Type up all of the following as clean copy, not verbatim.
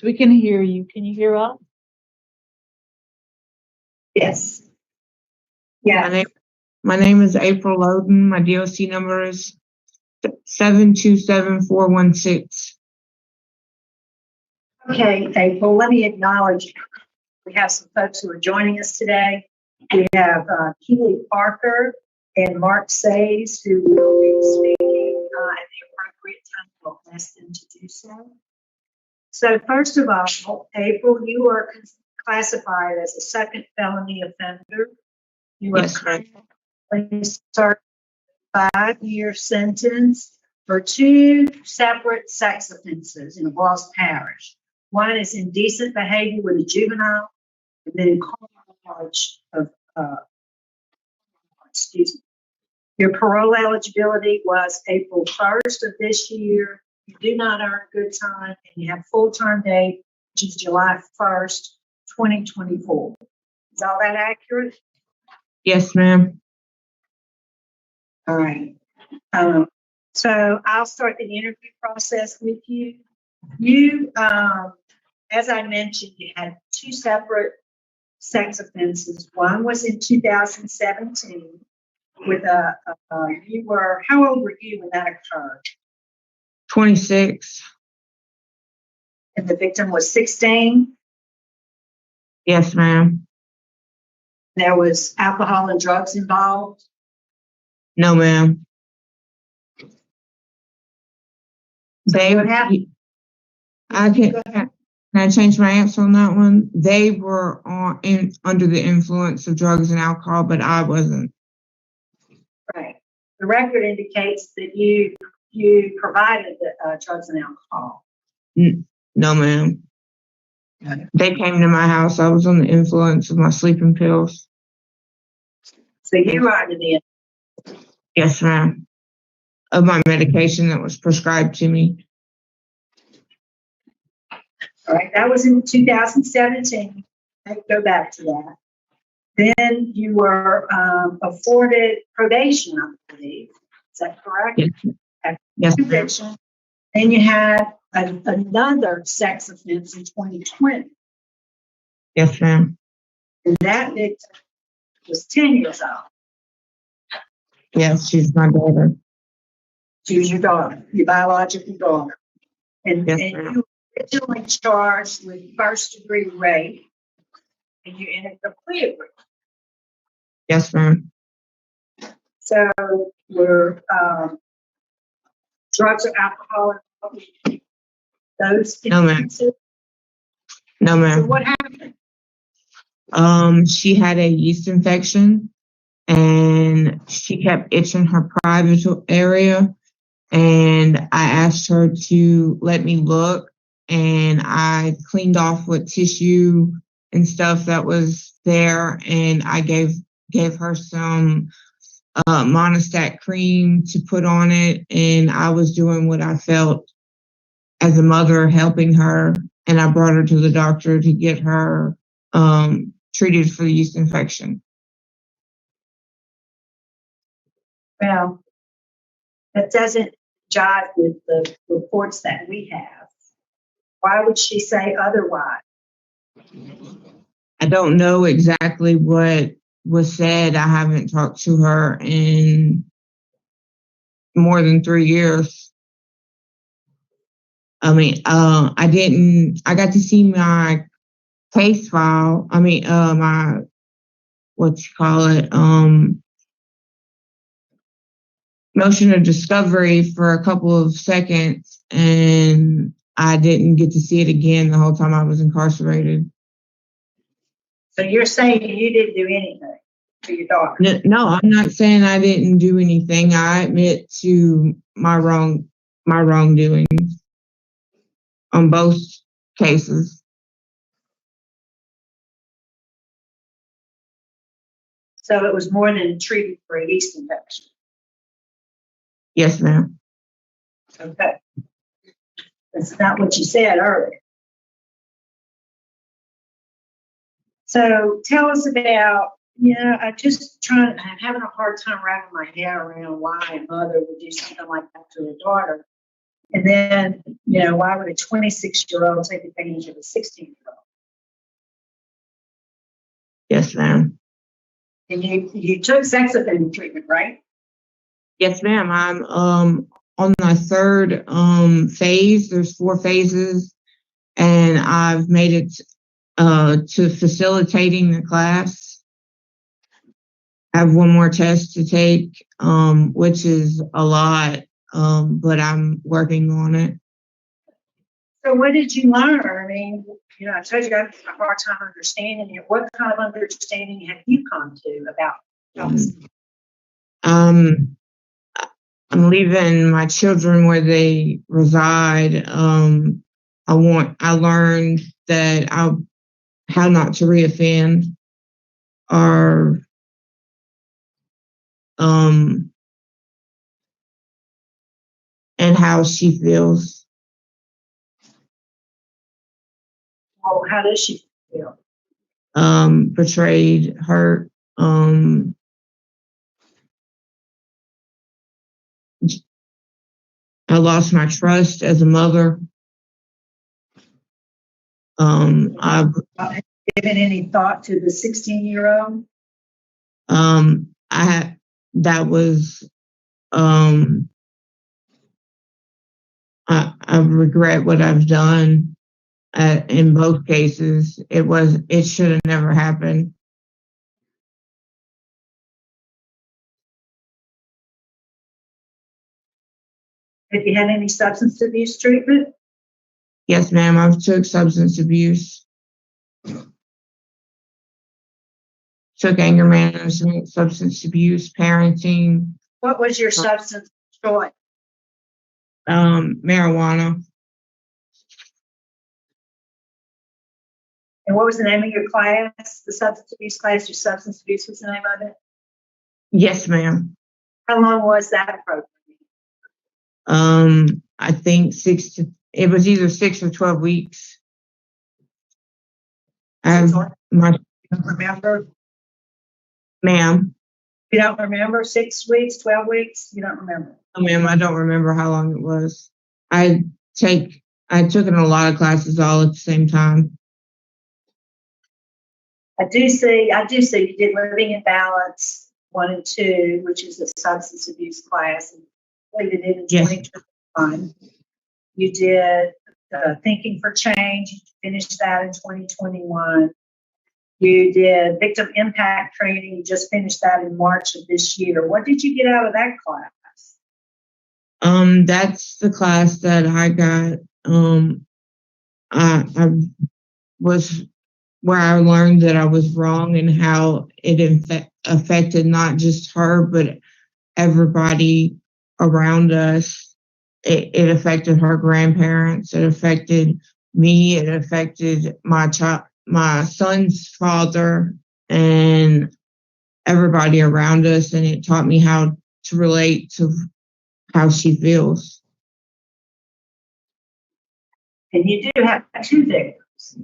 We can hear you. Can you hear us? Yes. My Yeah. name, my name is April Loden. My DOC number is 727416. Okay, April, let me acknowledge we have some folks who are joining us today. We have Keely Parker and Mark Says who will be speaking at the appropriate time. We'll ask them to do so. So first of all, April, you are classified as a second felony offender. You are Yes, ma'am. currently serving a 5-year sentence for 2 separate sex offenses in Walls Parish. One is indecent behavior with a juvenile, and then charge of, excuse me. Your parole eligibility was April 1st of this year. You do not earn good time, and you have full-term date, which is July 1st, 2024. Is all that accurate? Yes, ma'am. All right. So I'll start the interview process with you. You, as I mentioned, you had 2 separate sex offenses. One was in 2017 with how old were you when that occurred? 26. And the victim was 16. Yes, ma'am. There was alcohol and drugs involved. No, ma'am. They, what happened? can I change my answer on that one? They were under the influence of drugs and alcohol, but I wasn't. Right. The record indicates that you provided the drugs and alcohol. No, ma'am. They came to my house. I was on the influence of my sleeping pills. So you were under the Yes, ma'am. Of my medication that was prescribed to me. All right, that was in 2017. Let's go back to that. Then you were afforded probation, I believe. Is that correct? Yes. Conviction. Then you had another sex offense in 2020. Yes, ma'am. And that victim was 10 years old. Yes, she's my daughter. She was your daughter, your biological daughter. And, Yes, and ma'am. you were originally charged with first-degree rape, and you entered the plea agreement. Yes, ma'am. So were drugs or alcohol involved? Those No, ma'am. instances? No, So ma'am. what happened? She had a yeast infection and she kept itching her private area. And I asked her to let me look, and I cleaned off what tissue and stuff that was there. And I gave her some monostat cream to put on it. And I was doing what I felt as a mother, helping her. And I brought her to the doctor to get her treated for the yeast infection. Well, that doesn't jive with the reports that we have. Why would she say otherwise? I don't know exactly what was said. I haven't talked to her in more than 3 years. I mean, I got to see my case file. I mean, my, motion of discovery for a couple of seconds, and I didn't get to see it again the whole time I was incarcerated. So you're saying you didn't do anything to your daughter? No, I'm not saying I didn't do anything. I admit to my wrongdoing on both cases. So it was more than treated for a yeast infection? Yes, ma'am. Okay. That's not what you said earlier. So tell us about, I'm having a hard time wrapping my head around why a mother would do something like that to her daughter. And then, why would a 26-year-old take advantage of a 16-year-old? Yes, ma'am. And you took sex offender treatment, right? Yes, ma'am. I'm on my third phase. There's 4 phases, and I've made it to facilitating the class. I have one more test to take, which is a lot, but I'm working on it. So what did you learn? I mean, I told you I have a hard time understanding it. What kind of understanding have you come to about I'm leaving my children where they reside. I learned that how not to reoffend, or and how she feels. Well, how does she feel? Betrayed, hurt. I lost my trust as a mother. I've given any thought to the 16-year-old? That was I regret what I've done. In both cases, it should have never happened. Have you had any substance abuse treatment? Yes, ma'am. I've took substance abuse. Took anger management, substance abuse, parenting. What was your substance of choice? Marijuana. And what was the name of your class? The substance abuse class, your substance abuse was the name of it? Yes, ma'am. How long was that program? I think it was either 6 or 12 weeks. You don't remember? Ma'am. You don't remember 6 weeks, 12 weeks? You don't remember? Oh, ma'am, I don't remember how long it was. I took in a lot of classes all at the same time. I do see you did Living in Balance 1 and 2, which is a substance abuse class, and completed it in 2021. You did Thinking for Change, you finished that in 2021. You did Victim Impact Training, you just finished that in March of this year. What did you get out of that class? That's the class that I got. I was where I learned that I was wrong and how it affected not just her, but everybody around us. It affected her grandparents. It affected me. It affected my son's father, and everybody around us. And it taught me how to relate to how she feels. And you do have 2 victims.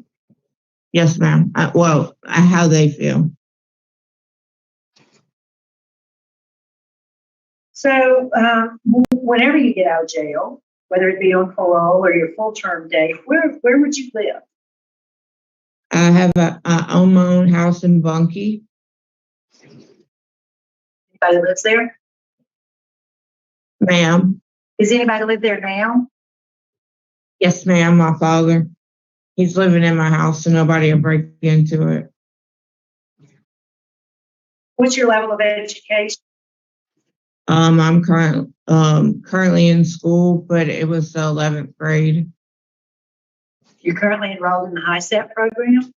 Yes, ma'am. How they feel. So whenever you get out of jail, whether it be on parole or your full-term date, where would you live? I own my own house in Bunkie. Anybody lives there? Ma'am. Does anybody live there now? Yes, ma'am. My father. He's living in my house, so nobody will break into it. What's your level of education? I'm currently in school, but it was the 11th grade. You're currently enrolled in the HiSET program?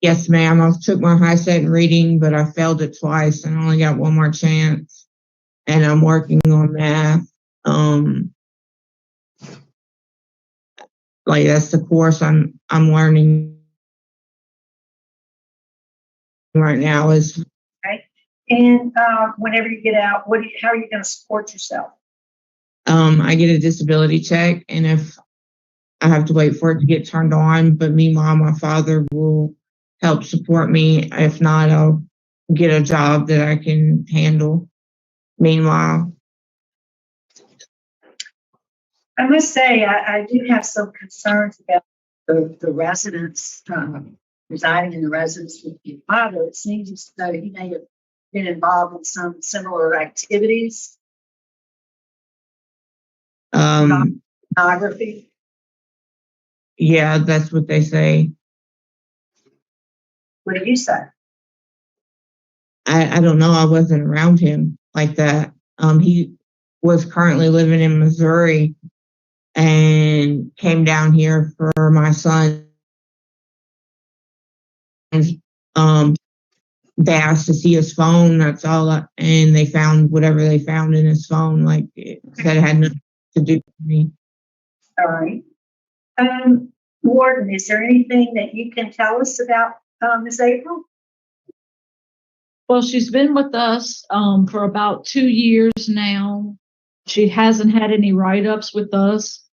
Yes, ma'am. I took my HiSET in reading, but I failed it twice and only got one more chance. And I'm working on math. That's the course I'm learning right now is. Okay. And whenever you get out, how are you going to support yourself? I get a disability check, and if I have to wait for it to get turned on, but meanwhile, my father will help support me. If not, I'll get a job that I can handle. Meanwhile. I must say, I do have some concerns about the residents, residing in the residence with your father. It seems as though he may have been involved in some similar activities, Um, pornography. yeah, that's what they say. What do you say? I don't know. I wasn't around him like that. He was currently living in Missouri and came down here for my son. Um, they asked to see his phone. That's all, and they found whatever they found in his phone. Like it said, it had nothing to do with me. All right. Warden, is there anything that you can tell us about Miss April? Well, she's been with us for about 2 years now. She hasn't had any write-ups with us.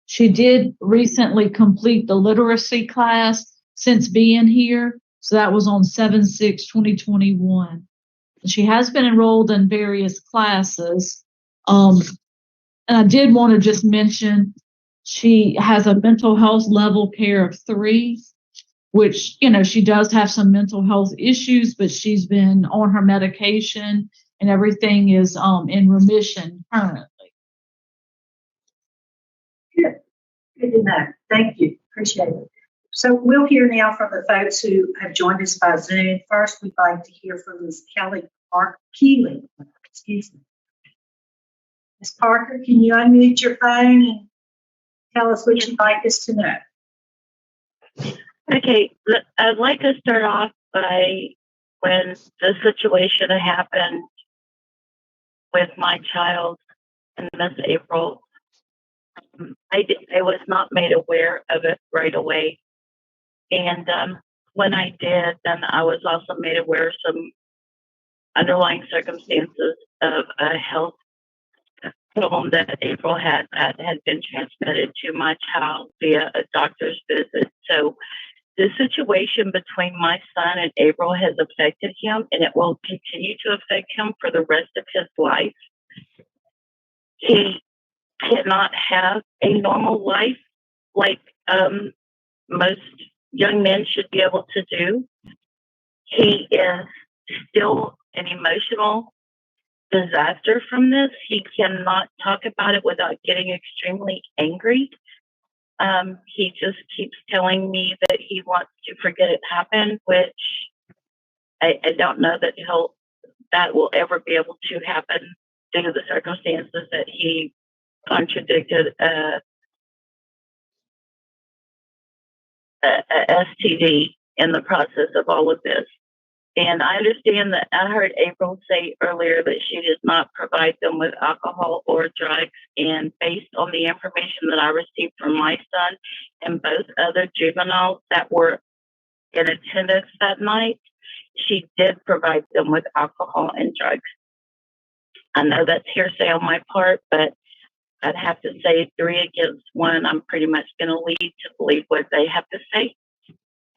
She did recently complete the literacy class since being here. So that was on 7/6/2021. She has been enrolled in various classes. And I did want to just mention she has a mental health level care of 3, which, she does have some mental health issues, but she's been on her medication and everything is in remission currently. Good. Good to know. Thank you. Appreciate it. So we'll hear now from the folks who have joined us by Zoom. First, we'd like to hear from Ms. Keeley. Excuse me. Ms. Parker, can you unmute your phone and tell us what you'd like us to know? Okay, I'd like to start off by when the situation happened with my child and Miss April. I was not made aware of it right away. And when I did, then I was also made aware of some underlying circumstances of a health problem that April had been transmitted to my child via a doctor's visit. So the situation between my son and April has affected him, and it will continue to affect him for the rest of his life. He cannot have a normal life like most young men should be able to do. He is still an emotional disaster from this. He cannot talk about it without getting extremely angry. He just keeps telling me that he wants to forget it happened, which I don't know that will ever be able to happen due to the circumstances that he contradicted a STD in the process of all of this. And I understand that I heard April say earlier that she did not provide them with alcohol or drugs. And based on the information that I received from my son and both other juveniles that were in attendance that night, she did provide them with alcohol and drugs. I know that's hearsay on my part, but I'd have to say 3 against 1. I'm pretty much going to lead to believe what they have to say.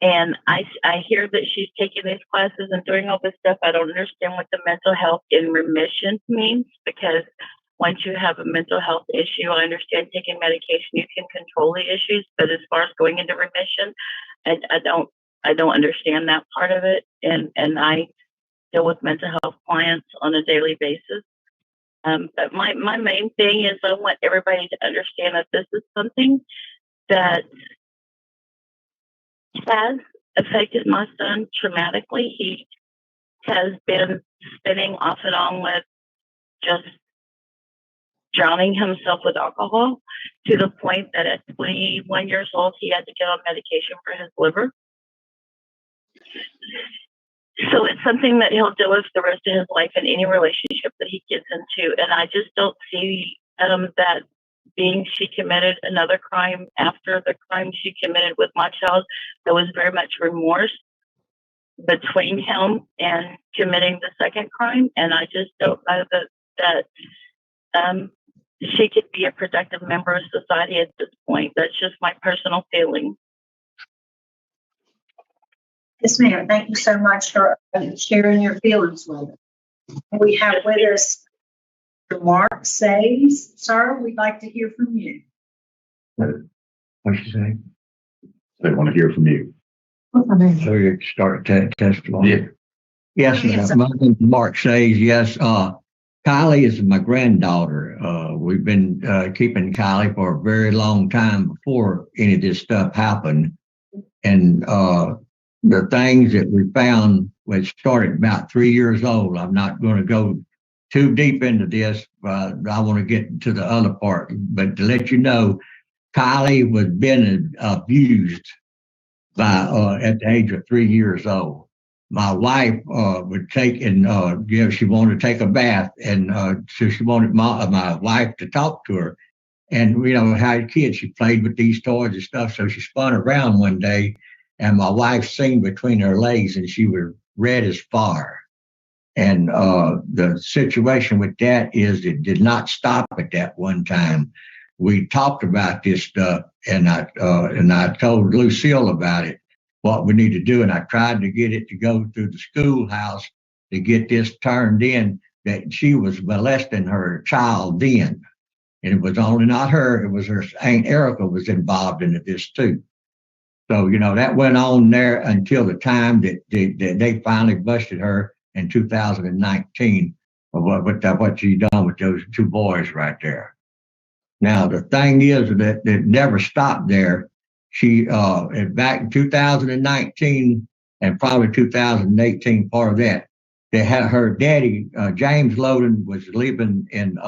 And I hear that she's taking these classes and doing all this stuff. I don't understand what the mental health in remission means, because once you have a mental health issue, I understand taking medication, you can control the issues. But as far as going into remission, I don't understand that part of it. And I deal with mental health clients on a daily basis. But my main thing is I want everybody to understand that this is something that has affected my son traumatically. He has been spinning off and on with just drowning himself with alcohol to the point that at 21 years old, he had to get on medication for his liver. So it's something that he'll deal with the rest of his life in any relationship that he gets into. And I just don't see that being she committed another crime after the crime she committed with my child. There was very much remorse between him and committing the second crime. And I just don't know that she could be a productive member of society at this point. That's just my personal feeling. Yes, ma'am. Thank you so much for sharing your feelings with us. We have with us Mark Says. Sir, we'd like to hear from you. What'd you say? They want to hear from you. So you start testimony? Yeah. Yes, ma'am. My name is Mark says yes. Kylie is my granddaughter. We've been keeping Kylie for a very long time before any of this stuff happened. And the things that we found, which started about 3 years old. I'm not going to go too deep into this, but I want to get to the other part. But to let you know, Kylie was being abused by at the age of 3 years old. My wife would take and she wanted to take a bath, and so she wanted my wife to talk to her. And you know how kids, she played with these toys and stuff. So she spun around one day, and my wife seen between her legs, and she was red as fire. And the situation with that is it did not stop at that one time. We talked about this stuff, and I told Lucille about it, what we need to do, and I tried to get it to go through the schoolhouse to get this turned in that she was molesting her child then. And it was only not her, it was her Aunt Erica was involved in this too. So, you know, that went on there until the time that they finally busted her in 2019 of what she done with those two boys right there. Now, the thing is that it never stopped there. She, back in 2019 and probably 2018, part of that, they had her daddy, James Loden, was living in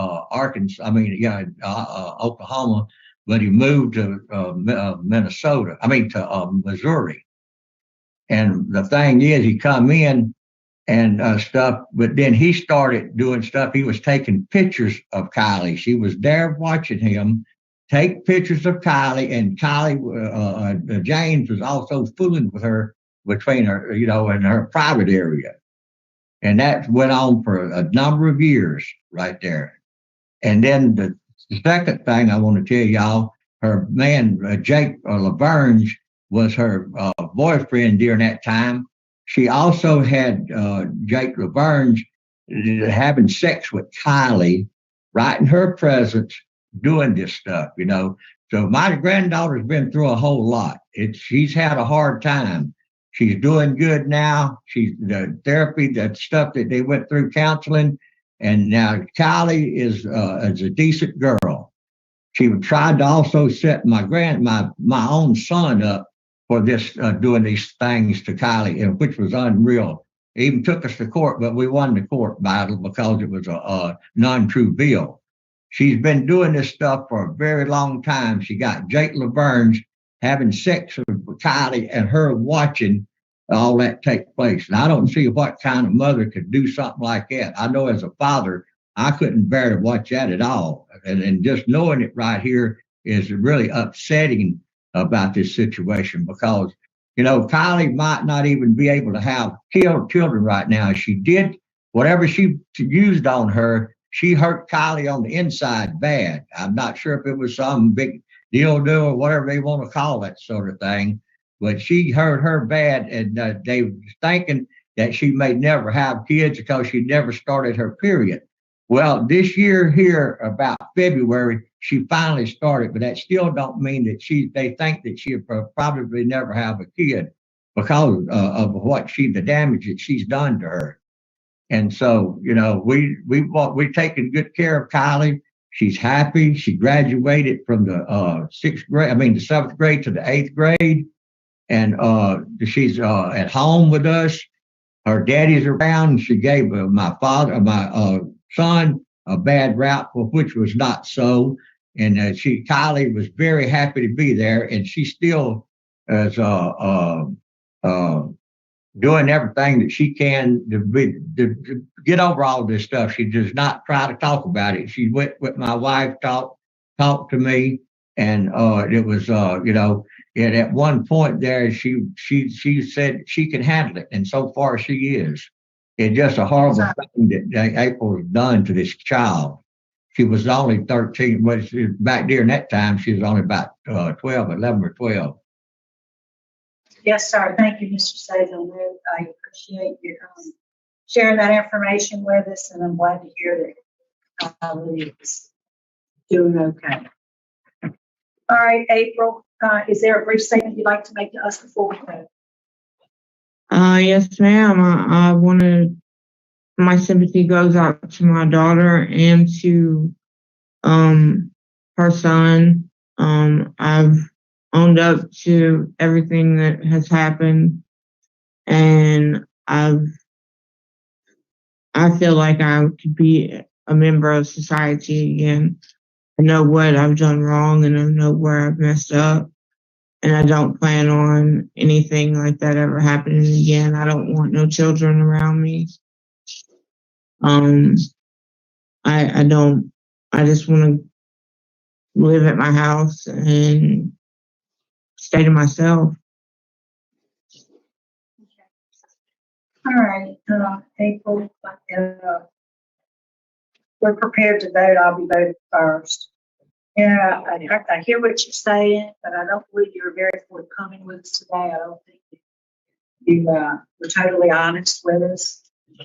Oklahoma, but he moved to Missouri. And the thing is, he come in and stuff, but then he started doing stuff. He was taking pictures of Kylie. She was there watching him take pictures of Kylie, and Kylie, James was also fooling with her between her, you know, in her private area. And that went on for a number of years right there. And then the second thing I want to tell y'all, her man, Jake Laverne, was her boyfriend during that time. She also had Jake Laverne having sex with Kylie right in her presence, doing this stuff, you know. So my granddaughter's been through a whole lot. She's had a hard time. She's doing good now. She's the therapy, that stuff that they went through, counseling, and now Kylie is a decent girl. She tried to also set my own son up for this, doing these things to Kylie, which was unreal. It even took us to court, but we won the court battle because it was a non-true bill. She's been doing this stuff for a very long time. She got Jake Laverne having sex with Kylie and her watching all that take place. And I don't see what kind of mother could do something like that. I know as a father, I couldn't bear to watch that at all. And just knowing it right here is really upsetting about this situation because, you know, Kylie might not even be able to have children right now. She did whatever she used on her. She hurt Kylie on the inside bad. I'm not sure if it was some big dildo or whatever they want to call that sort of thing, but she hurt her bad, and they were thinking that she may never have kids because she never started her period. Well, this year here, about February, she finally started, but that still don't mean that they think that she'll probably never have a kid because of the damage that she's done to her. And so, you know, we're taking good care of Kylie. She's happy. She graduated from the the 7th grade to the 8th grade. And she's at home with us. Her daddy's around. She gave my son a bad rap, which was not so. And Kylie was very happy to be there, and she still is doing everything that she can to get over all this stuff. She does not try to talk about it. She went with my wife, talked to me, and it was you know. And at one point there, she said she can handle it, and so far she is. It's just a horrible thing that April has done to this child. She was only 13, but back during that time, she was only about 11 or 12. Yes, sir. Thank you, Mr. Sagan. I appreciate you sharing that information with us, and I'm glad to hear that Lydia is doing okay. All right, April, is there a brief statement you'd like to make to us before we go? Yes, ma'am. I my sympathy goes out to my daughter and to her son. I've owned up to everything that has happened, and I feel like I could be a member of society again. I know what I've done wrong, and I know where I've messed up, and I don't plan on anything like that ever happening again. I don't want no children around me. I don't. I just want to live at my house and stay to myself. All right, April, we're prepared to vote. I'll be voting first. Yeah, I hear what you're saying, but I don't believe you're very forthcoming with us today. I don't think you were totally honest with us.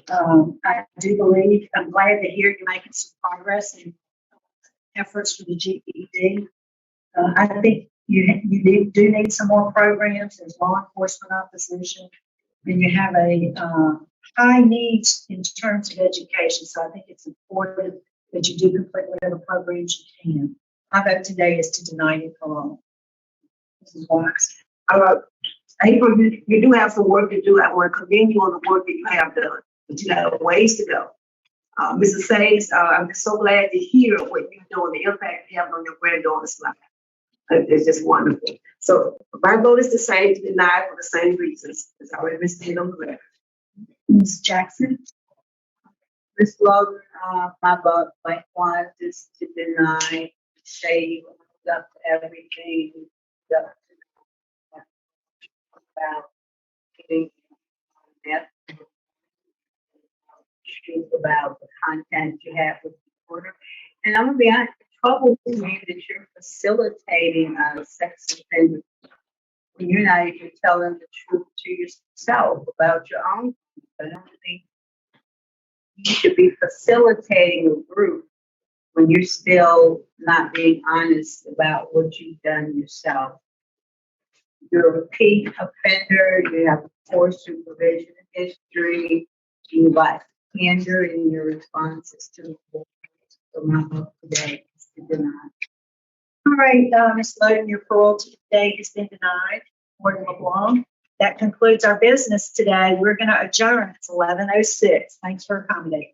I do believe, I'm glad to hear you're making some progress in efforts for the GED. I think you do need some more programs. There's law enforcement opposition, and you have a high needs in terms of education. So I think it's important that you do complete whatever programs you can. My vote today is to deny you parole. Mrs. Watts. April, you do have some work to do. I want to commend you on the work that you have done, but you have ways to go. Mrs. Sayes, I'm so glad to hear what you're doing, the impact you have on your granddaughter's life. It's just wonderful. So my vote is the same, to deny for the same reasons. It's already been stated on the record. Ms. Jackson. Ms. Loden, my vote likewise is to deny, say up to everything about getting that, about the content you have with the order. And I'm gonna be honest, it troubles me that you're facilitating sex offenders when you're not even telling the truth to yourself about your own. I don't think you should be facilitating a group when you're still not being honest about what you've done yourself. You're a repeat offender, you have poor supervision history, you lack candor in your responses to the board. So my vote today is to deny. All right, Ms. Loden, your parole today has been denied. Warden LeBlanc. That concludes our business today. We're going to adjourn. It's 11:06. Thanks for accommodating.